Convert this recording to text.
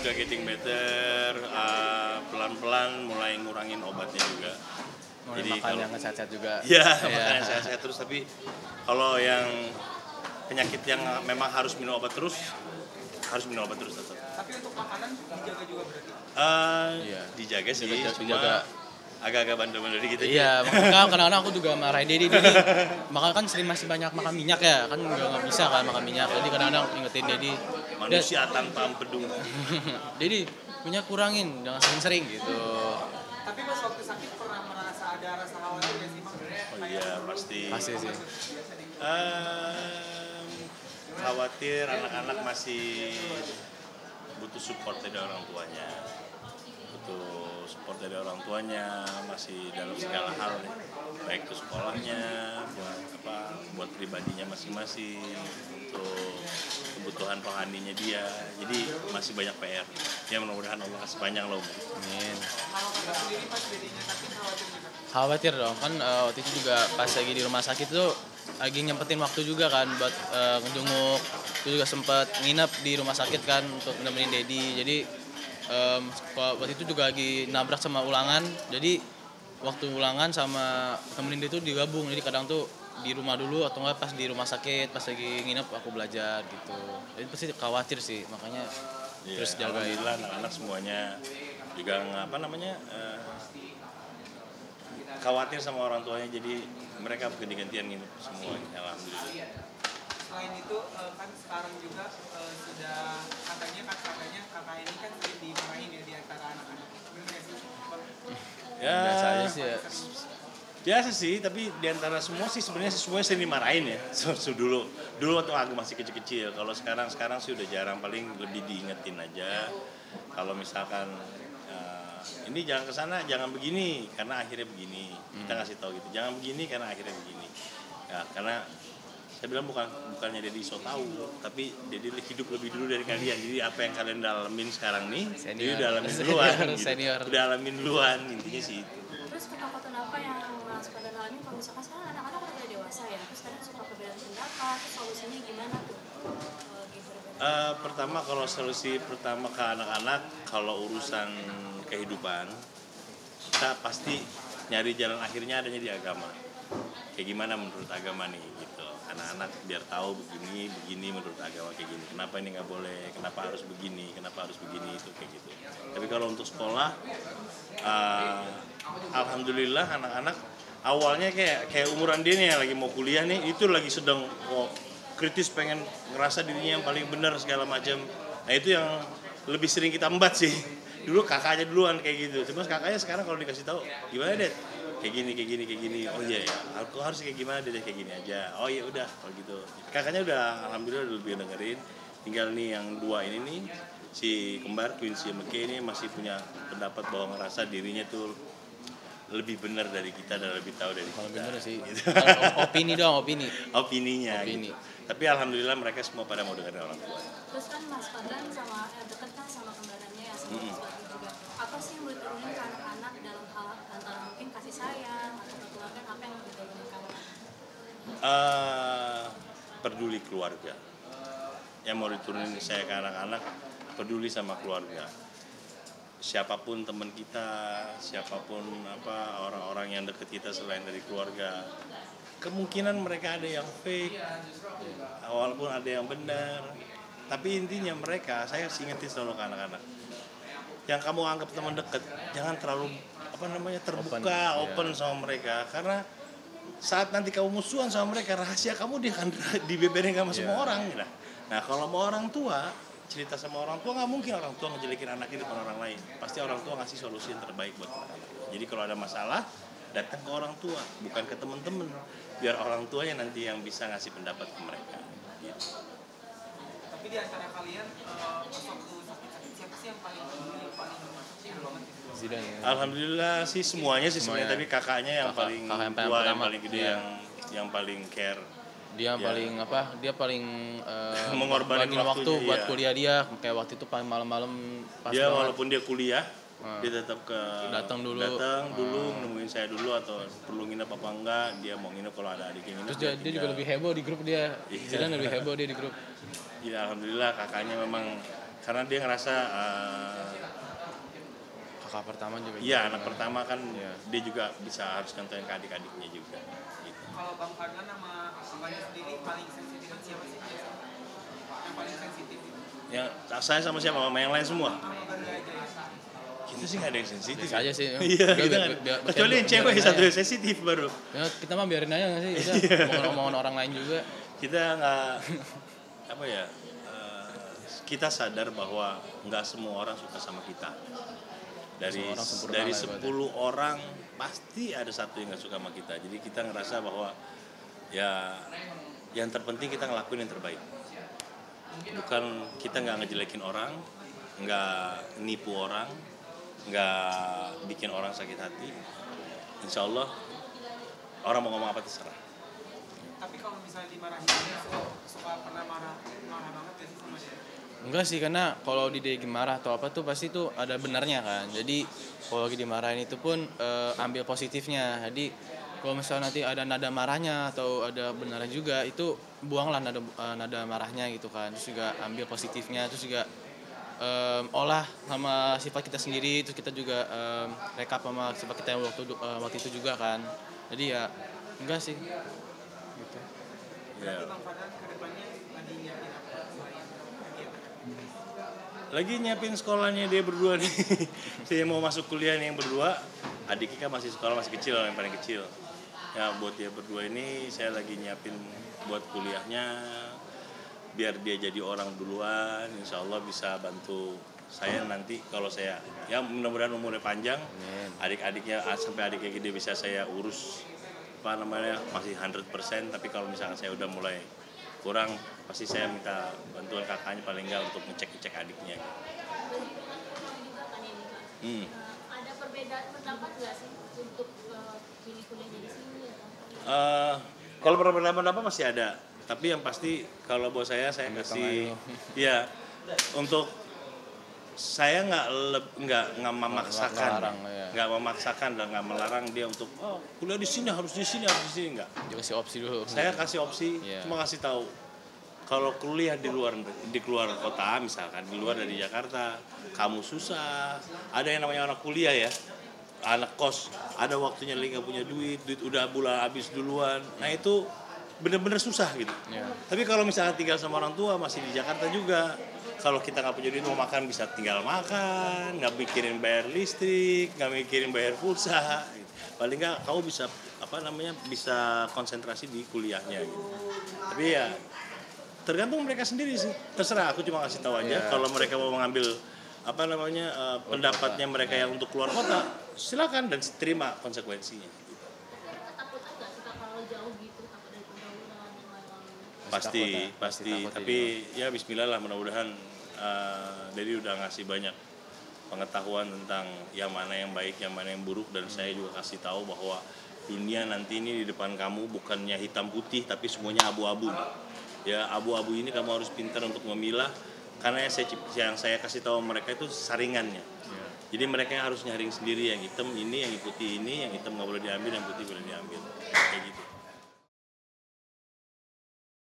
juga getting better, pelan-pelan mulai ngurangin obatnya juga. Mulai Jadi makan yang sehat-sehat juga. Iya, makan sehat-sehat terus, tapi kalau yang penyakit yang memang harus minum obat terus tetap. Tapi untuk makanan dijaga juga berarti? Iya. Dijaga sih, Dijaga. cuma agak-agak bandel-bandel gitu. Iya, makanya kadang-kadang aku juga marahin Dedi. Makanya kan sering masih banyak makan minyak ya, kan nggak bisa kan makan minyak. Jadi kadang-kadang ingetin Dedi. Manusia tanpa empedu. Dedi, minyak kurangin, jangan sering-sering gitu. Tapi pas waktu sakit pernah merasa ada rasa khawatir nggak sih, Bang? Oh iya, pasti. Pasti sih. Khawatir anak-anak masih butuh support dari orang tuanya. Butuh support dari orang tuanya masih dalam segala hal nih. Baik itu sekolahnya, buat pribadinya masing-masing, untuk kebutuhan rohaninya dia. Jadi masih banyak PR. Ya mudah-mudahan Allah kasih panjang lah umur. Amin. Kalau kakak sendiri pas bedanya sakit khawatir juga? Khawatir dong, kan waktu itu juga pas lagi di rumah sakit tuh lagi nyempetin waktu juga kan buat ngejenguk. Itu juga sempat nginep di rumah sakit kan untuk nemenin Dedi. Jadi waktu itu juga lagi nabrak sama ulangan. Jadi waktu ulangan sama temenin dia tuh digabung. Jadi kadang tuh di rumah dulu atau enggak pas di rumah sakit, pas lagi nginep aku belajar gitu. Jadi pasti khawatir sih, makanya terus jagain. Alhamdulillah anak-anak semuanya juga khawatir sama orang tuanya, jadi mereka ganti-gantian nginep semuanya. Alhamdulillah. Selain itu kan sekarang juga sudah katanya kakak ini kan sering dimarahin ya di antara anak-anak. Gimana sih? Ya, Biasa aja sih ya. biasa sih, tapi diantara semua sih sebenarnya semuanya sering dimarahin ya. Dulu waktu aku masih kecil-kecil. Kalau sekarang sih udah jarang, paling lebih diingetin aja. Kalau misalkan ini jangan kesana, jangan begini karena akhirnya begini. Kita kasih tahu gitu, jangan begini karena akhirnya begini. Ya, karena saya bilang bukannya Dedi so tahu, tapi Dedi hidup lebih dulu dari kalian. Jadi apa yang kalian dalamin sekarang nih, Dedi udah alamin duluan. Senior. Udah alamin duluan, intinya sih itu. Terus ketakutan apa yang Mas pada alami kalau misalkan sekarang anak-anak udah dewasa ya, terus kadang suka perbedaan pendapat, terus solusinya gimana tuh? Pertama, kalau solusi pertama ke anak-anak, kalau urusan kehidupan, kita pasti nyari jalan akhirnya adanya di agama. Kayak gimana menurut agama nih gitu. Anak-anak biar tahu begini menurut agama kayak gini. Kenapa ini nggak boleh? Kenapa harus begini? Kenapa harus begini? Itu kayak gitu. Tapi kalau untuk sekolah, alhamdulillah anak-anak awalnya kayak umuran dia nih yang lagi mau kuliah nih, itu lagi sedang kritis, pengen ngerasa dirinya yang paling benar segala macam. Nah itu yang lebih sering kita embat sih. Dulu kakaknya duluan kayak gitu. Cuma kakaknya sekarang kalau dikasih tahu, gimana deh? Kayak gini. Oh iya ya, aku harus kayak gimana deh, kayak gini aja. Oh iya udah kalau gitu. Kakaknya udah alhamdulillah udah lebih dengerin. Tinggal nih yang dua ini nih, si kembar Quincy sama Kay ini masih punya pendapat bahwa ngerasa dirinya tuh lebih benar dari kita dan lebih tahu dari kita. Kalau bener sih. Gitu. Opininya. Opini. Gitu. Tapi alhamdulillah mereka semua pada mau dengerin orang tua. Terus kan Mas Fadlan dekat kan sama kembarannya ya, sama Mas Fadlan juga. Apa sih yang diturunin ke anak-anak dalam hal antara mungkin kasih sayang atau kekeluargaan, apa yang diturunin ke anak-anak? Peduli keluarga. Yang mau diturunin saya ke anak-anak, peduli sama keluarga. Siapapun teman kita, siapapun orang-orang yang dekat kita selain dari keluarga, kemungkinan mereka ada yang fake, walaupun ada yang benar. Tapi intinya mereka, saya ingetin selalu ke anak-anak, yang kamu anggap teman dekat, jangan terlalu terbuka, open sama mereka, karena saat nanti kamu musuhan sama mereka, rahasia kamu dia akan dibeberin sama semua orang. Nah kalau mau orang tua cerita sama orang tua, nggak mungkin orang tua ngejelekin anaknya di depan orang lain. Pasti orang tua ngasih solusi yang terbaik buat anak-anak. Jadi kalau ada masalah, datang ke orang tua, bukan ke teman-teman. Biar orang tuanya nanti yang bisa ngasih pendapat ke mereka. Gitu. Tapi di antara kalian pas waktu sakit-sakit siapa sih yang paling banget? Zidane ya. Alhamdulillah sih semuanya sih sebenarnya, tapi kakaknya yang paling tua, yang paling gede, yang paling care. Dia paling mengorbankan waktu buat kuliah dia. Kayak waktu itu paling malam-malam pas dia walaupun dia kuliah, dia tetap datang dulu nemuin saya dulu, atau perlu nginep apa enggak, dia mau nginep kalau ada adik yang nginep. Terus dia juga lebih heboh di grup dia. Zidane lebih heboh dia di grup. Ya alhamdulillah kakaknya memang karena dia ngerasa Kakak pertama juga. iya anak pertama kan Iya. dia juga bisa harus contohin ke adik-adiknya juga gitu. Kalau Bang Farhan sama abangnya sendiri paling sensitif siapa sih biasanya? Yang paling sensitif itu? Ya saya sama siapa sama yang lain semua Sama berdua aja ya. kita sih nggak ada yang sensitif Biasa aja sih. iya Udah, kita biar- nggak- biar- kecuali yang biarin cewek aja. satu yang sensitif baru Ya, kita mah biarin aja nggak sih, udah omongan orang lain juga. kita nggak apa ya kita sadar bahwa nggak semua orang suka sama kita dari Semua orang sempurna dari lah 10 orang pasti ada satu yang nggak suka sama kita jadi kita ngerasa bahwa ya yang terpenting kita ngelakuin yang terbaik bukan kita nggak ngejelekin orang nggak nipu orang nggak bikin orang sakit hati insya Allah orang mau ngomong apa terserah. Tapi kalau misalnya dimarahin suka pernah marah banget ya sih sama dia? Enggak sih, karena kalau dia marah atau apa tuh pasti tuh ada benarnya kan. Jadi kalau lagi dimarahin itu pun ambil positifnya. Jadi kalau misalnya nanti ada nada marahnya atau ada benarnya juga, itu buanglah nada marahnya gitu kan. Terus juga ambil positifnya, terus juga olah sama sifat kita sendiri, terus kita juga rekap sama sifat kita yang waktu itu juga kan. Jadi ya enggak sih. Gitu. Ya. Bang Farhan ke depannya lagi nyiapin apa selain kegiatan? Lagi nyiapin sekolahnya dia berdua nih. Saya mau masuk kuliah nih yang berdua. Adiknya kan masih sekolah masih kecil yang paling kecil. Ya buat dia berdua ini saya lagi nyiapin buat kuliahnya biar dia jadi orang duluan. Insya Allah bisa bantu saya nanti kalau saya ya mudah-mudahan umurnya panjang. Amin. Adik-adiknya sampai adiknya gede bisa saya urus apa namanya masih 100% tapi kalau misalkan saya udah mulai kurang pasti saya minta bantuan kakaknya paling enggak untuk ngecek adiknya. juga kan ini Kak. Ada perbedaan pendapat nggak sih untuk pilih kuliahnya di sini atau? Kalau perbedaan pendapat masih ada, tapi yang pasti kalau buat saya kasih ya untuk saya nggak memaksakan, Melarang, ya. nggak memaksakan dan nggak melarang dia untuk kuliah di sini harus di sini nggak. Dia kasih opsi dulu. Saya kasih opsi, Iya. cuma kasih tahu kalau kuliah di luar kota misalkan di luar dari Jakarta kamu susah. Ada yang namanya anak kuliah ya, anak kos, ada waktunya lagi nggak punya duit udah bulan habis duluan. Nah itu bener-bener susah gitu. Iya. Tapi kalau misalkan tinggal sama orang tua masih di Jakarta juga, kalau kita nggak punya duit mau makan bisa tinggal makan, nggak mikirin bayar listrik, nggak mikirin bayar pulsa. Gitu. Paling nggak kamu bisa bisa konsentrasi di kuliahnya gitu. Tapi ya tergantung mereka sendiri sih. Terserah, aku cuma kasih tahu aja. Iya. Kalau mereka mau mengambil pendapatnya mereka yang untuk keluar kota, silakan dan terima konsekuensinya. Gitu. Tapi ada ketakutan nggak sih Kak kalau jauh gitu takut dari pergaulan yang lain-lain? Pasti. Pasti takut Tapi ya Bismillah lah mudah-mudahan Dedi udah ngasih banyak pengetahuan tentang yang mana yang baik, yang mana yang buruk dan saya juga kasih tahu bahwa dunia nanti ini di depan kamu bukannya hitam putih tapi semuanya abu-abu. Ya abu-abu ini kamu harus pintar untuk memilah karena yang saya kasih tahu mereka itu saringannya. Jadi mereka yang harus nyaring sendiri yang hitam ini, yang putih ini, yang hitam nggak boleh diambil, yang putih boleh diambil. Kayak gitu.